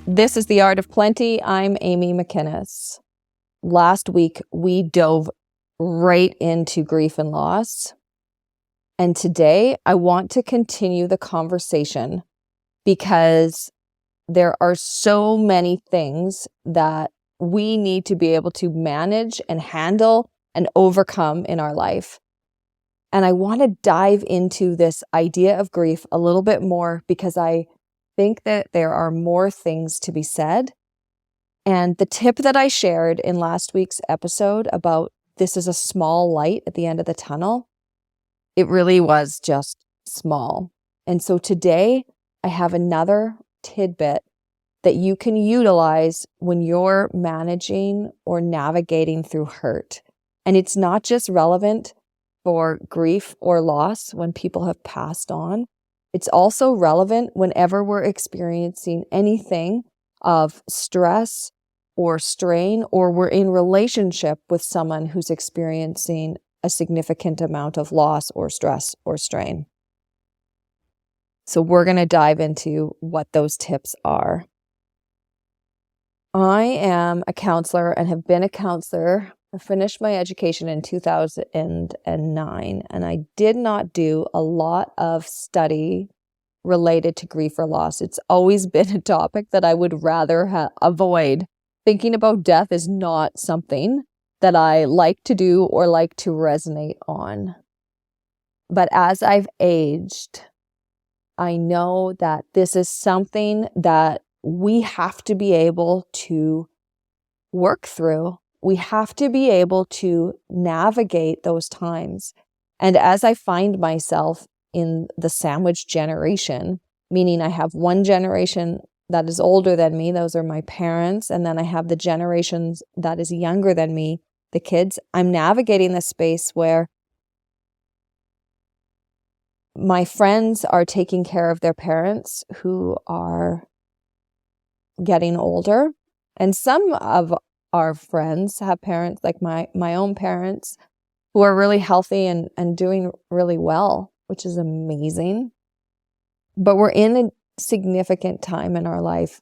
This is The Art of Plenty. I'm Amy McInnes. Last week, we dove right into grief and loss. And today, I want to continue the conversation because there are so many things that we need to be able to manage and handle and overcome in our life. And I want to dive into this idea of grief a little bit more because I think that there are more things to be said. And the tip that I shared in last week's episode about this is a small light at the end of the tunnel, it really was just small. And so today I have another tidbit that you can utilize when you're managing or navigating through hurt. And it's not just relevant for grief or loss when people have passed on. It's also relevant whenever we're experiencing anything of stress or strain, or we're in relationship with someone who's experiencing a significant amount of loss or stress or strain. So we're going to dive into what those tips are. I am a counselor and have been a counselor. I finished my education in 2009, and I did not do a lot of study related to grief or loss. It's always been a topic that I would rather avoid. Thinking about death is not something that I like to do or like to resonate on. But as I've aged, I know that this is something that we have to be able to work through. We have to be able to navigate those times. And as I find myself in the sandwich generation, meaning I have one generation that is older than me, those are my parents, and then I have the generations that is younger than me, the kids, I'm navigating this space where my friends are taking care of their parents who are getting older. And some of our friends have parents, like my own parents, who are really healthy and doing really well, which is amazing. But we're in a significant time in our life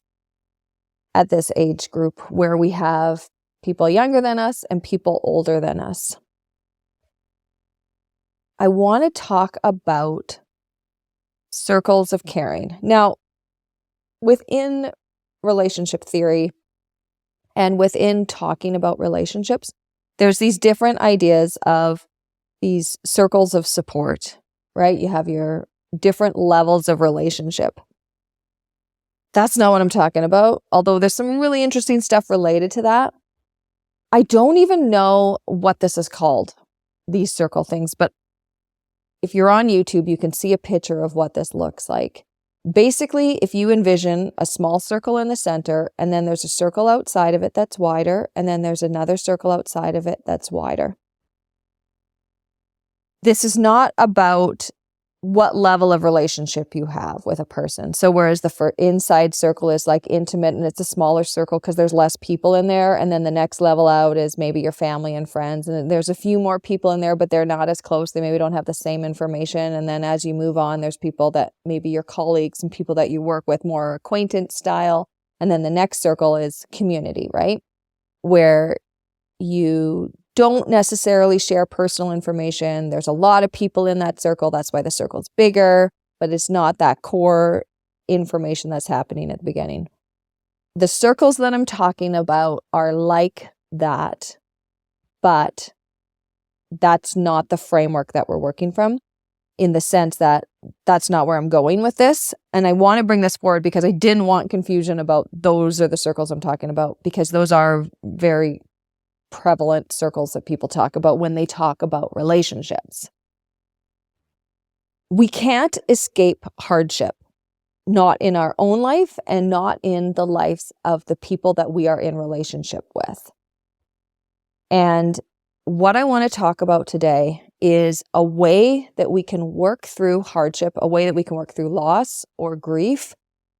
at this age group where we have people younger than us and people older than us. I want to talk about circles of caring. Now, within relationship theory and within talking about relationships, there's these different ideas of these circles of support, right? You have your different levels of relationship. That's not what I'm talking about, although there's some really interesting stuff related to that. I don't even know what this is called, these circle things, but if you're on YouTube, you can see a picture of what this looks like. Basically, if you envision a small circle in the center, and then there's a circle outside of it that's wider, and then there's another circle outside of it that's wider. This is not about what level of relationship you have with a person. So whereas the inside circle is like intimate and it's a smaller circle because there's less people in there, and then the next level out is maybe your family and friends, and then there's a few more people in there, but they're not as close. They maybe don't have the same information. And then as you move on, there's people that maybe your colleagues and people that you work with, more acquaintance style. And then the next circle is community, right? Where you don't necessarily share personal information. There's a lot of people in that circle. That's why the circle's bigger, but it's not that core information that's happening at the beginning. The circles that I'm talking about are like that, but that's not the framework that we're working from, in the sense that that's not where I'm going with this. And I want to bring this forward because I didn't want confusion about those are the circles I'm talking about, because those are very prevalent circles that people talk about when they talk about relationships. We can't escape hardship, not in our own life and not in the lives of the people that we are in relationship with. And what I want to talk about today is a way that we can work through hardship, a way that we can work through loss or grief,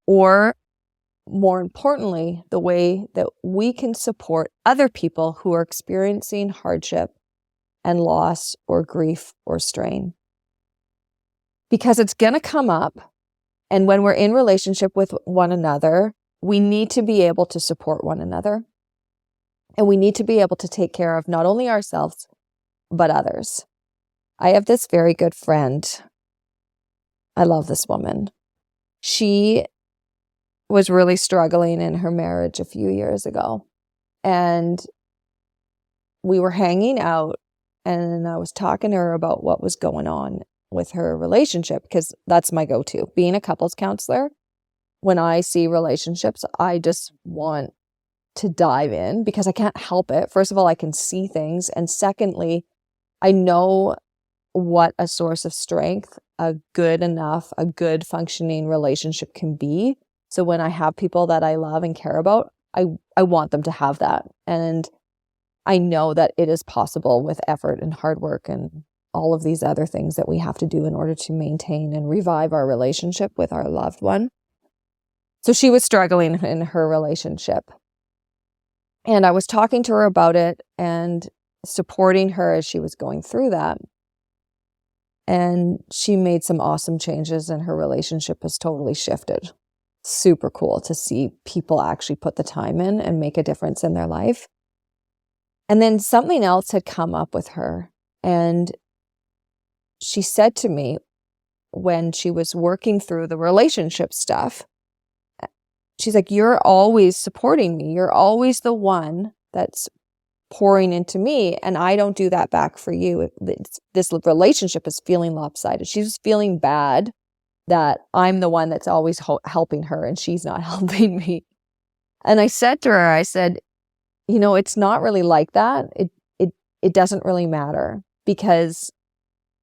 or more importantly, the way that we can support other people who are experiencing hardship and loss or grief or strain. Because it's going to come up, and when we're in relationship with one another, we need to be able to support one another. And we need to be able to take care of not only ourselves, but others. I have this very good friend. I love this woman. She was really struggling in her marriage a few years ago. And we were hanging out, and I was talking to her about what was going on with her relationship, because that's my go-to. Being a couples counselor, when I see relationships, I just want to dive in because I can't help it. First of all, I can see things. And secondly, I know what a source of strength a good functioning relationship can be. So when I have people that I love and care about, I want them to have that. And I know that it is possible with effort and hard work and all of these other things that we have to do in order to maintain and revive our relationship with our loved one. So she was struggling in her relationship. And I was talking to her about it and supporting her as she was going through that. And she made some awesome changes, and her relationship has totally shifted. Super cool to see people actually put the time in and make a difference in their life. And then something else had come up with her. And she said to me when she was working through the relationship stuff, she's like, "You're always supporting me. You're always the one that's pouring into me, and I don't do that back for you. This relationship is feeling lopsided." She's feeling bad that I'm the one that's always helping her and she's not helping me. And I said to her, I said, it's not really like that. It doesn't really matter, because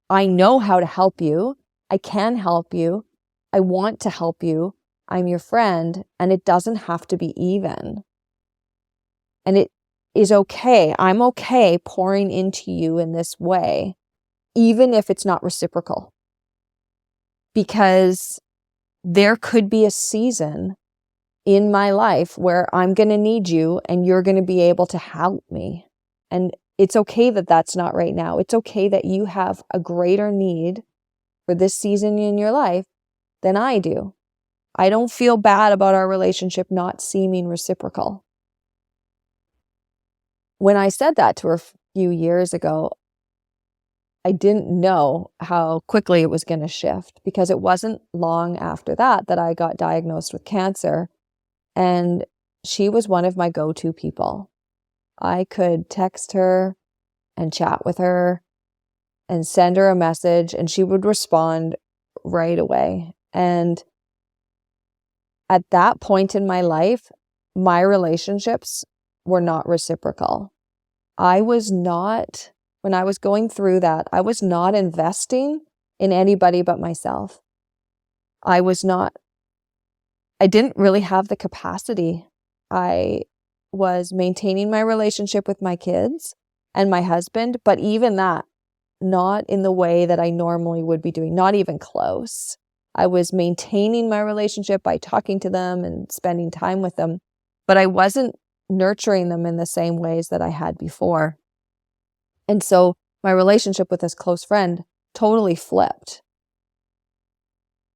I know how to help you. I can help you. I want to help you. I'm your friend, and it doesn't have to be even. And it is okay. I'm okay pouring into you in this way, even if it's not reciprocal. Because there could be a season in my life where I'm going to need you and you're going to be able to help me. And it's okay that that's not right now. It's okay that you have a greater need for this season in your life than I do. I don't feel bad about our relationship not seeming reciprocal. When I said that to her a few years ago, I didn't know how quickly it was going to shift, because it wasn't long after that I got diagnosed with cancer, and she was one of my go-to people. I could text her and chat with her and send her a message, and she would respond right away. And at that point in my life, my relationships were not reciprocal. When I was going through that, I was not investing in anybody but myself. I didn't really have the capacity. I was maintaining my relationship with my kids and my husband, but even that, not in the way that I normally would be doing, not even close. I was maintaining my relationship by talking to them and spending time with them, but I wasn't nurturing them in the same ways that I had before. And so my relationship with this close friend totally flipped.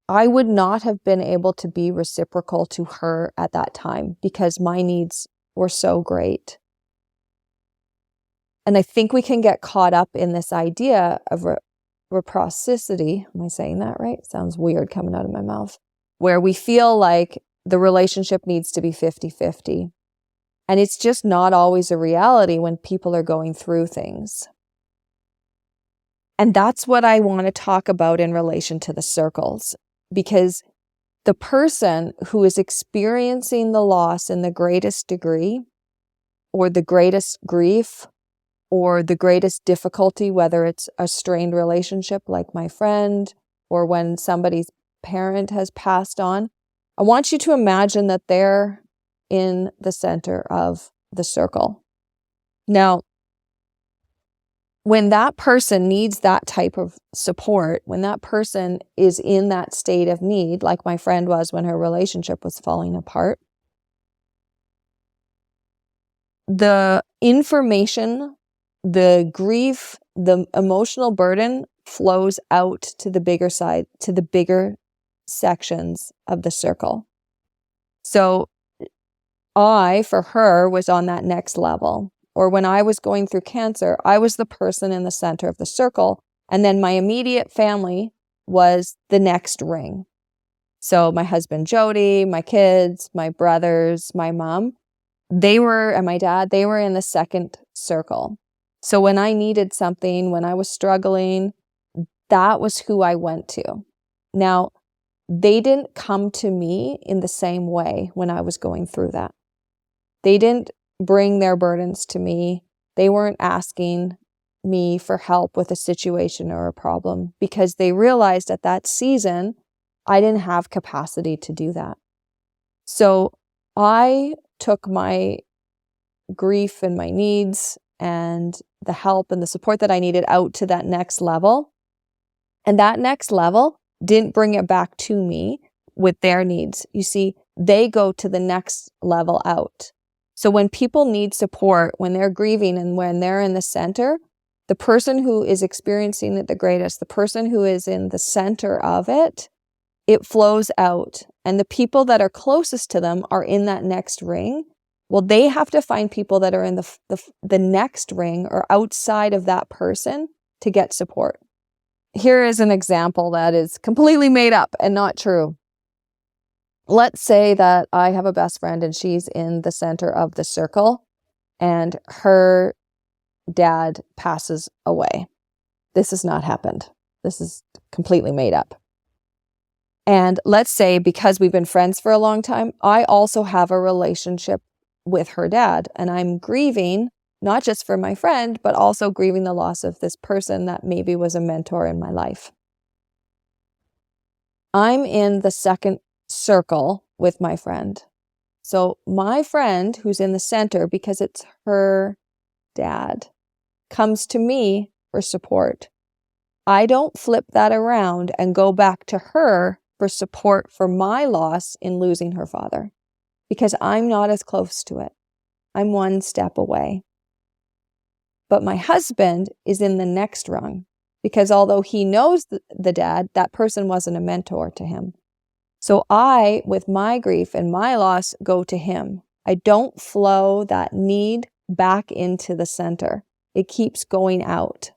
I would not have been able to be reciprocal to her at that time because my needs were so great. And I think we can get caught up in this idea of reciprocity. Am I saying that right? Sounds weird coming out of my mouth. Where we feel like the relationship needs to be 50-50. And it's just not always a reality when people are going through things. And that's what I want to talk about in relation to the circles, because the person who is experiencing the loss in the greatest degree, or the greatest grief, or the greatest difficulty, whether it's a strained relationship like my friend, or when somebody's parent has passed on, I want you to imagine that they're in the center of the circle. Now, when that person needs that type of support, when that person is in that state of need, like my friend was when her relationship was falling apart, the information, the grief, the emotional burden flows out to the bigger side, to the bigger sections of the circle. So I, for her, was on that next level. Or when I was going through cancer, I was the person in the center of the circle. And then my immediate family was the next ring. So my husband, Jody, my kids, my brothers, my mom, and my dad, they were in the second circle. So when I needed something, when I was struggling, that was who I went to. Now, they didn't come to me in the same way when I was going through that. They didn't bring their burdens to me. They weren't asking me for help with a situation or a problem because they realized at that season, I didn't have capacity to do that. So I took my grief and my needs and the help and the support that I needed out to that next level. And that next level didn't bring it back to me with their needs. You see, they go to the next level out. So when people need support, when they're grieving and when they're in the center, the person who is experiencing it the greatest, the person who is in the center of it, it flows out. And the people that are closest to them are in that next ring. Well, they have to find people that are in the next ring or outside of that person to get support. Here is an example that is completely made up and not true. Let's say that I have a best friend and she's in the center of the circle and her dad passes away. This has not happened. This is completely made up. And let's say because we've been friends for a long time, I also have a relationship with her dad and I'm grieving, not just for my friend, but also grieving the loss of this person that maybe was a mentor in my life. I'm in the second circle with my friend. So my friend who's in the center, because it's her dad, comes to me for support. I don't flip that around and go back to her for support for my loss in losing her father, because I'm not as close to it. I'm one step away. But my husband is in the next rung, because although he knows the dad, that person wasn't a mentor to him. So I, with my grief and my loss, go to him. I don't flow that need back into the center. It keeps going out.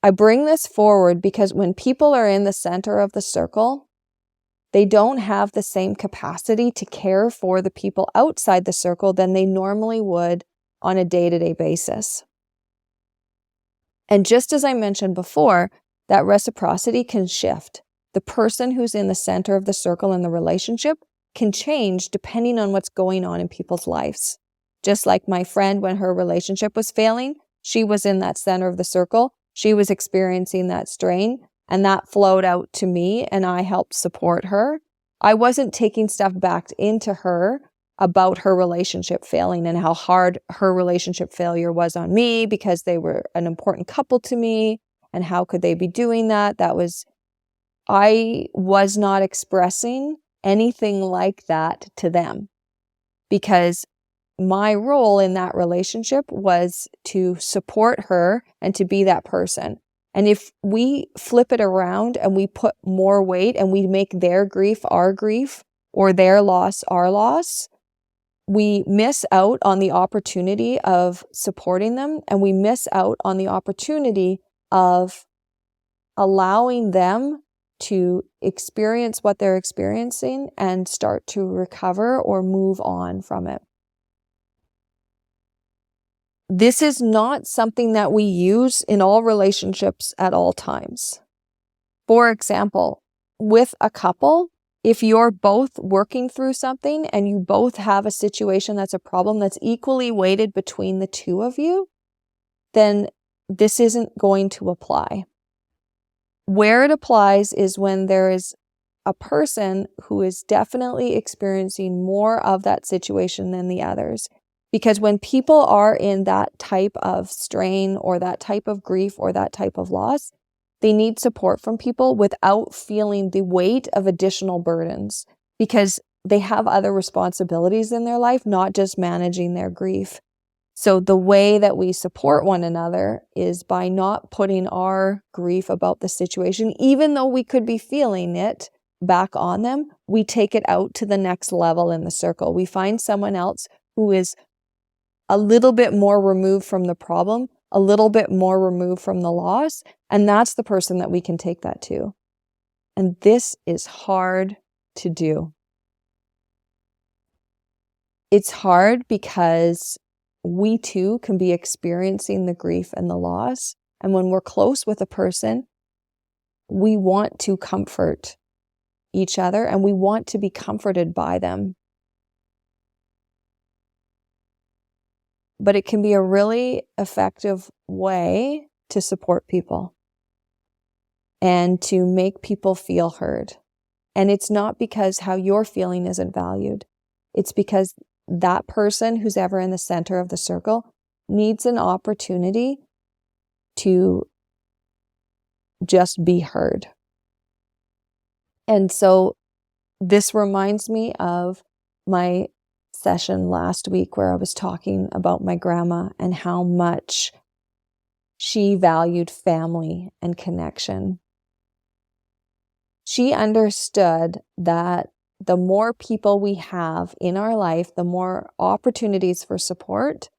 I bring this forward because when people are in the center of the circle, they don't have the same capacity to care for the people outside the circle than they normally would on a day-to-day basis. And just as I mentioned before, that reciprocity can shift. The person who's in the center of the circle in the relationship can change depending on what's going on in people's lives. Just like my friend, when her relationship was failing, she was in that center of the circle. She was experiencing that strain, and that flowed out to me, and I helped support her. I wasn't taking stuff back into her about her relationship failing and how hard her relationship failure was on me because they were an important couple to me, and how could they be doing that? I was not expressing anything like that to them because my role in that relationship was to support her and to be that person. And if we flip it around and we put more weight and we make their grief our grief or their loss our loss, we miss out on the opportunity of supporting them, and we miss out on the opportunity of allowing them to experience what they're experiencing and start to recover or move on from it. This is not something that we use in all relationships at all times. For example, with a couple, if you're both working through something and you both have a situation that's a problem that's equally weighted between the two of you, then this isn't going to apply. Where it applies is when there is a person who is definitely experiencing more of that situation than the others. Because when people are in that type of strain or that type of grief or that type of loss, they need support from people without feeling the weight of additional burdens, because they have other responsibilities in their life, not just managing their grief. So the way that we support one another is by not putting our grief about the situation, even though we could be feeling it, back on them, we take it out to the next level in the circle. We find someone else who is a little bit more removed from the problem, a little bit more removed from the loss, and that's the person that we can take that to. And this is hard to do. It's hard because we too can be experiencing the grief and the loss. And when we're close with a person, we want to comfort each other and we want to be comforted by them. But it can be a really effective way to support people and to make people feel heard. And it's not because how you're feeling isn't valued. It's because that person who's ever in the center of the circle needs an opportunity to just be heard. And so this reminds me of my session last week where I was talking about my grandma and how much she valued family and connection. She understood that the more people we have in our life, the more opportunities for support,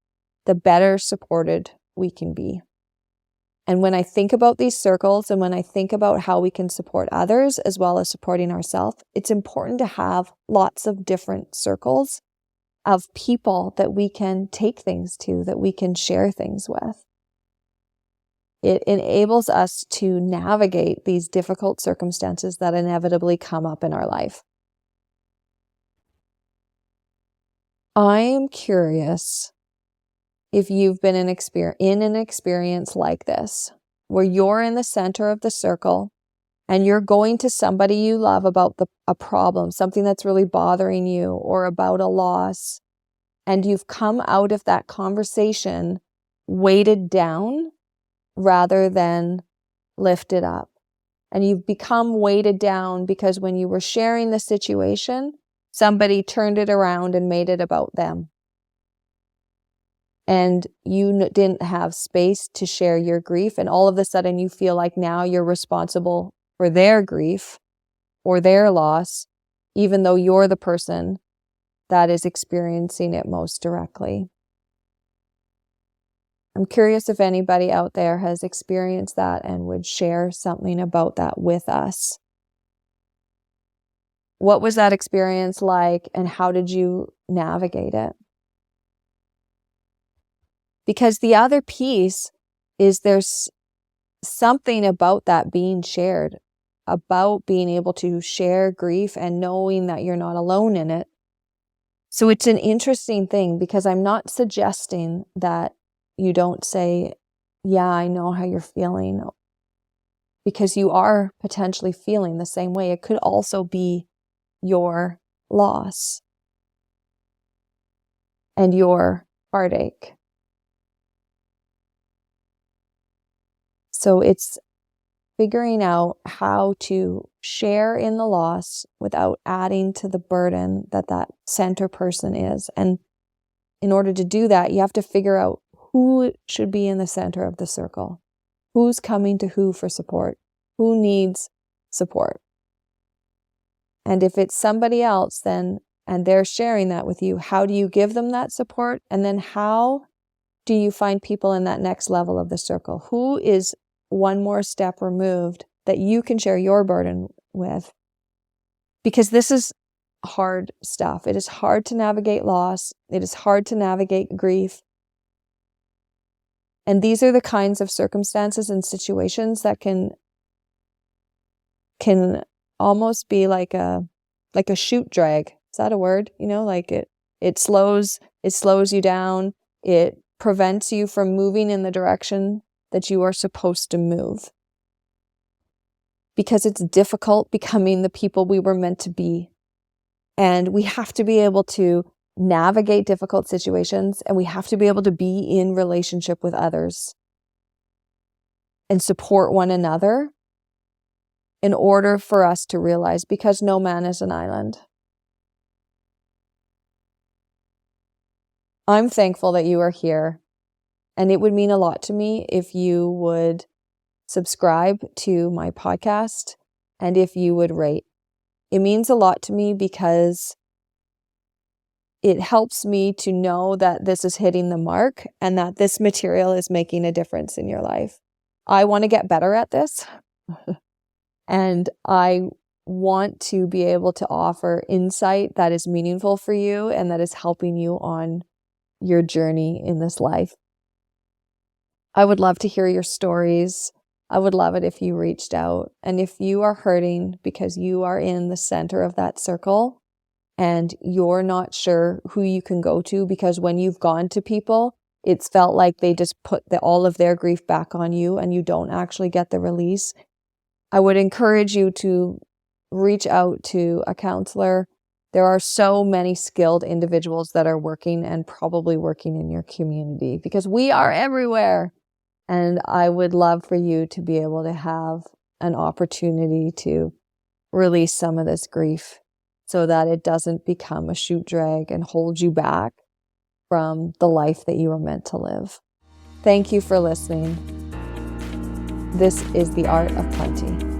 the better supported we can be. And when I think about these circles and when I think about how we can support others as well as supporting ourselves, it's important to have lots of different circles of people that we can take things to, that we can share things with. It enables us to navigate these difficult circumstances that inevitably come up in our life. I am curious if you've been in an experience like this, where you're in the center of the circle and you're going to somebody you love about a problem, something that's really bothering you, or about a loss, and you've come out of that conversation weighted down rather than lifted up. And you've become weighted down because when you were sharing the situation, somebody turned it around and made it about them. And you didn't have space to share your grief. And all of a sudden you feel like now you're responsible for their grief or their loss, even though you're the person that is experiencing it most directly. I'm curious if anybody out there has experienced that and would share something about that with us. What was that experience like and how did you navigate it? Because the other piece is there's something about that being shared, about being able to share grief and knowing that you're not alone in it. So it's an interesting thing because I'm not suggesting that you don't say, yeah, I know how you're feeling, because you are potentially feeling the same way. It could also be your loss and your heartache. So it's figuring out how to share in the loss without adding to the burden that center person is. And in order to do that, you have to figure out who should be in the center of the circle, who's coming to who for support, who needs support. And if it's somebody else, then, and they're sharing that with you, how do you give them that support? And then how do you find people in that next level of the circle? Who is one more step removed that you can share your burden with? Because this is hard stuff. It is hard to navigate loss. It is hard to navigate grief. And these are the kinds of circumstances and situations that can almost be like a shoot drag. Is that a word? Like it slows you down. It prevents you from moving in the direction that you are supposed to move. Because it's difficult becoming the people we were meant to be. And we have to be able to navigate difficult situations, and we have to be able to be in relationship with others and support one another in order for us to realize, because no man is an island. I'm thankful that you are here, and it would mean a lot to me if you would subscribe to my podcast and if you would rate. It means a lot to me because it helps me to know that this is hitting the mark and that this material is making a difference in your life. I want to get better at this. And I want to be able to offer insight that is meaningful for you and that is helping you on your journey in this life. I would love to hear your stories. I would love it if you reached out. And if you are hurting because you are in the center of that circle and you're not sure who you can go to, because when you've gone to people, it's felt like they just put all of their grief back on you and you don't actually get the release, I would encourage you to reach out to a counselor. There are so many skilled individuals that are working and probably working in your community because we are everywhere. And I would love for you to be able to have an opportunity to release some of this grief so that it doesn't become a shoot drag and hold you back from the life that you were meant to live. Thank you for listening. This is The Art of Plenty.